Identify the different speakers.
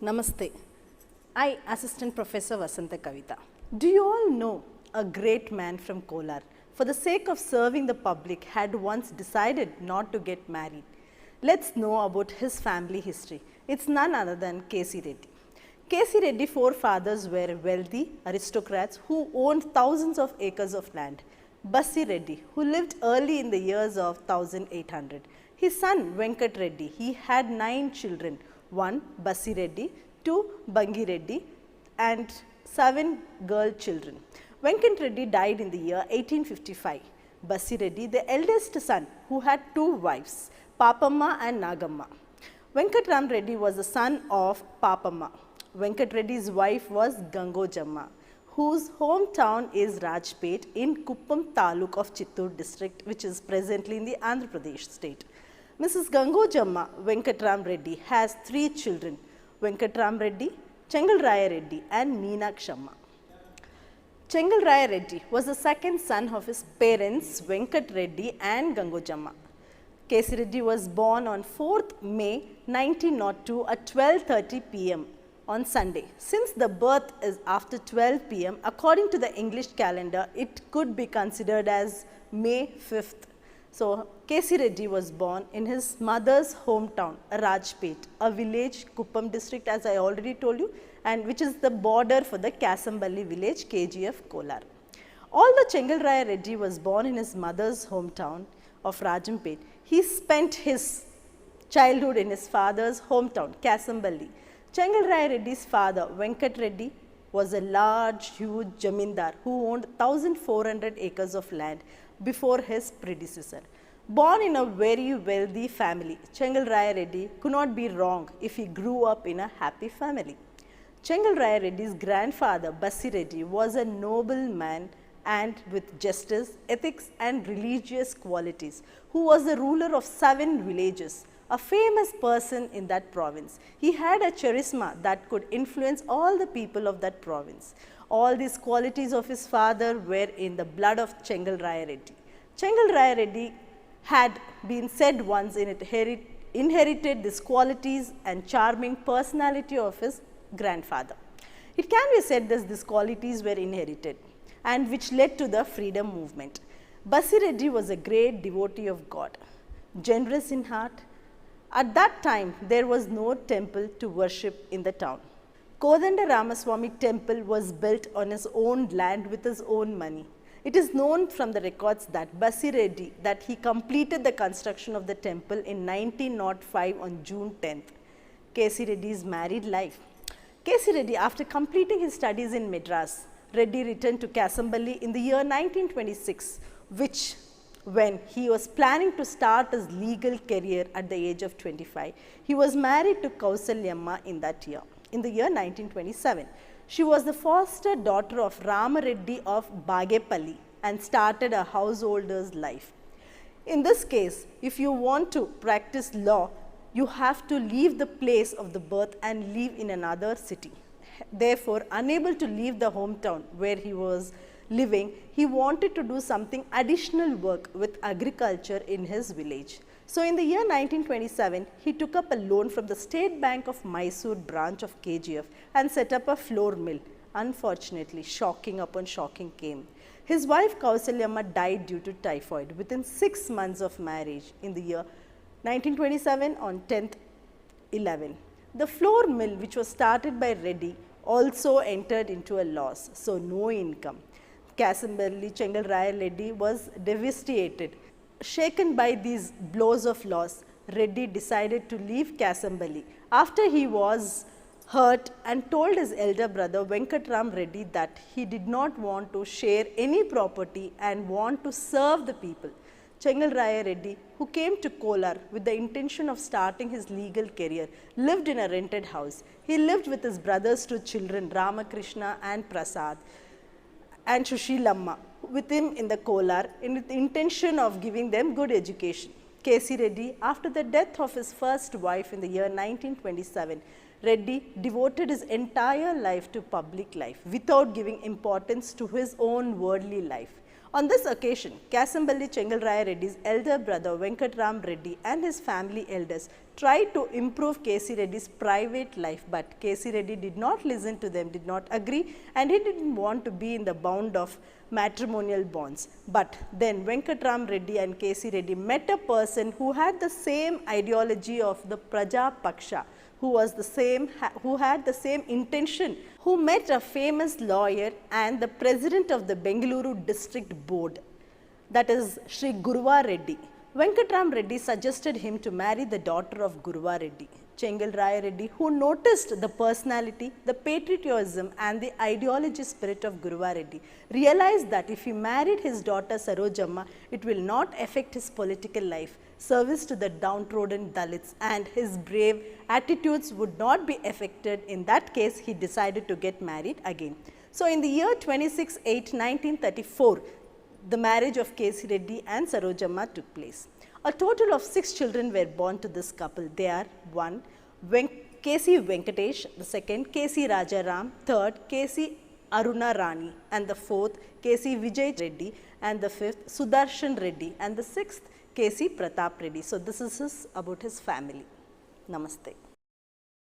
Speaker 1: Namaste. I, Assistant Professor Vasanta Kavita. Do you all know a great man from Kolar, for the sake of serving the public, had once decided not to get married? Let's know about his family history. It's none other than K.C. Reddy. K.C. Reddy's forefathers were wealthy aristocrats who owned thousands of acres of land. Bassi Reddy, who lived early in the years of 1800. His son Venkat Reddy, he had 9 children. 1 Bassi Reddy, 2 Bangi Reddy and 7 girl children. Venkat Reddy died in the year 1855. Bassi Reddy, the eldest son, who had 2 wives, Papamma and Nagamma. Venkatram Reddy was the son of Papamma. Venkat Reddy's wife was Sarojamma, whose hometown is Rajpet in Kuppam Taluk of Chittoor district, which is presently in the Andhra Pradesh state. Mrs. Sarojamma Venkatram Reddy has 3 children, Venkatram Reddy, Chengalraya Reddy and Meenakshamma. Chengalraya Reddy was the second son of his parents Venkat Reddy and Sarojamma. K.C. Reddy was born on 4th May 1902 at 12:30 p.m. on Sunday. Since the birth is after 12 p.m., according to the English calendar, it could be considered as May 5th. So, K.C. Reddy was born in his mother's hometown, Rajpet, a village, Kuppam district, as I already told you, and which is the border for the Kasamballi village, KGF, Kolar. Although Chengalraya Reddy was born in his mother's hometown of Rajampet, he spent his childhood in his father's hometown, Kasamballi. Chengalraya Reddy's father, Venkat Reddy, was a large, huge jamindar who owned 1,400 acres of land before his predecessor. Born in a very wealthy family, Chengalraya Reddy could not be wrong if he grew up in a happy family. Chengalraya Reddy's grandfather, Bassi Reddy, was a noble man and with justice, ethics and religious qualities, who was the ruler of 7 villages, a famous person in that province. He had a charisma that could influence all the people of that province. All these qualities of his father were in the blood of Chengalraya Reddy. Chengalraya Reddy had been said once inherited these qualities and charming personality of his grandfather. It can be said that these qualities were inherited and which led to the freedom movement. Bassi Reddy was a great devotee of God, generous in heart. At that time, there was no temple to worship in the town. Kodanda Ramaswamy temple was built on his own land with his own money. It is known from the records that Bassi Reddy that he completed the construction of the temple in 1905 on June 10th. K.C. Reddy's married life. K.C. Reddy, after completing his studies in Madras, Reddy returned to Kasamballi in the year 1926, when he was planning to start his legal career at the age of 25. He was married to Sarojamma in the year 1927. She was the foster daughter of Rama Reddy of Bagepalli and started a householder's life. In this case, if you want to practice law, you have to leave the place of the birth and live in another city. Therefore, unable to leave the hometown where he was living, he wanted to do something additional work with agriculture in his village. So, in the year 1927, he took up a loan from the State Bank of Mysore branch of KGF and set up a flour mill. Unfortunately, shocking upon shocking came. His wife Kausalyamma died due to typhoid within 6 months of marriage in the year 1927 on 10th 11. The flour mill, which was started by Reddy, also entered into a loss, so no income. Kasamballi Chengalraya Reddy was devastated. Shaken by these blows of loss, Reddy decided to leave Kasamballi after he was hurt and told his elder brother Venkatram Reddy that he did not want to share any property and want to serve the people. Chengalraya Reddy, who came to Kolar with the intention of starting his legal career, lived in a rented house. He lived with his brother's 2 children, Ramakrishna and Prasad, and Sushilamma, with him in the Kolar in the intention of giving them good education. K.C. Reddy, after the death of his first wife in the year 1927, Reddy devoted his entire life to public life without giving importance to his own worldly life. On this occasion, Kasamballi Chengalraya Reddy's elder brother Venkatram Reddy and his family elders tried to improve K.C. Reddy's private life, but K.C. Reddy did not listen to them, did not agree, and he didn't want to be in the bound of matrimonial bonds. But then Venkatram Reddy and K.C. Reddy met a person who had the same ideology of the Praja Paksha, who had the same intention, who met a famous lawyer and the president of the Bengaluru district board, that is Sri Guruva Reddy. Venkatram Reddy suggested him to marry the daughter of Guruva Reddy. Chengal Raya Reddy, who noticed the personality, the patriotism and the ideology spirit of Guruva Reddy, realized that if he married his daughter Sarojamma, it will not affect his political life, service to the downtrodden Dalits, and his brave attitudes would not be affected. In that case, he decided to get married again. So, in the year 26/8/1934, the marriage of K.C. Reddy and Sarojamma took place. A total of 6 children were born to this couple. They are 1. K.C. Venkatesh, the second K.C. Rajaram, third K.C. Aruna Rani, and the fourth K.C. Vijay Reddy, and the fifth Sudarshan Reddy, and the sixth K.C. Pratap Reddy. So, this is about his family. Namaste.